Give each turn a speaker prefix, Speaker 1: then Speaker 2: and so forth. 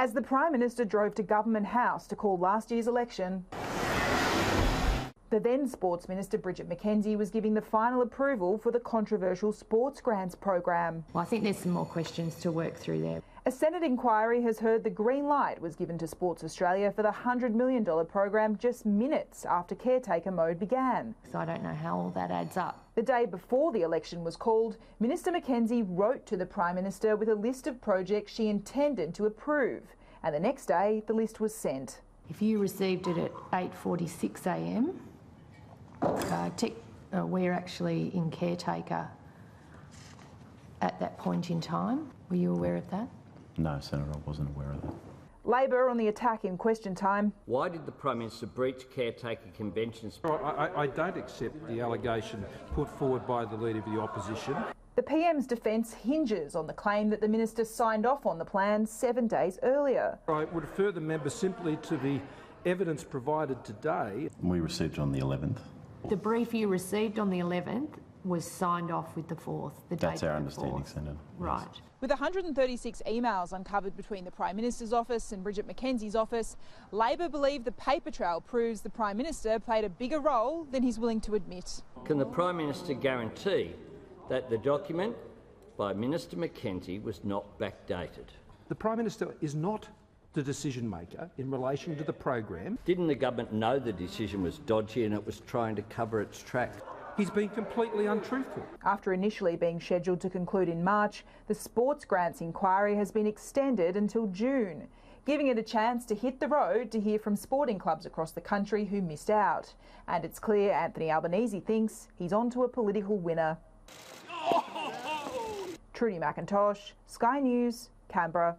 Speaker 1: as the Prime Minister drove to Government House to call last year's election. The then Sports Minister Bridget McKenzie was giving the final approval for the controversial sports grants program.
Speaker 2: Well, I think there's some more questions to work through there.
Speaker 1: A Senate inquiry has heard the green light was given to Sports Australia for the $100 million program just minutes after caretaker mode began.
Speaker 2: So I don't know how all that adds up.
Speaker 1: The day before the election was called, Minister McKenzie wrote to the Prime Minister with a list of projects she intended to approve, and the next day the list was sent.
Speaker 2: If you received it at 8:46 a.m, we're actually in caretaker at that point in time. Were you aware of that?
Speaker 3: No, Senator, I wasn't aware of that.
Speaker 1: Labor on the attack in question time.
Speaker 4: Why did the Prime Minister breach caretaker conventions?
Speaker 5: I don't accept the allegation put forward by the Leader of the Opposition.
Speaker 1: The PM's defence hinges on the claim that the Minister signed off on the plan 7 days earlier.
Speaker 5: I would refer the member simply to the evidence provided today.
Speaker 3: We received it on the 11th.
Speaker 2: The brief you received on the 11th was signed off with the 4th, the date.
Speaker 3: That's our understanding, Senator.
Speaker 2: Right.
Speaker 3: Yes.
Speaker 1: With 136 emails uncovered between the Prime Minister's office and Bridget McKenzie's office, Labor believe the paper trail proves the Prime Minister played a bigger role than he's willing to admit.
Speaker 4: Can the Prime Minister guarantee that the document by Minister McKenzie was not backdated?
Speaker 5: The Prime Minister is not the decision maker in relation to the program.
Speaker 4: Didn't the government know the decision was dodgy and it was trying to cover its tracks?
Speaker 5: He's been completely untruthful.
Speaker 1: After initially being scheduled to conclude in March, the sports grants inquiry has been extended until June, giving it a chance to hit the road to hear from sporting clubs across the country who missed out. And it's clear Anthony Albanese thinks he's on to a political winner. Trudy McIntosh, Sky News, Canberra.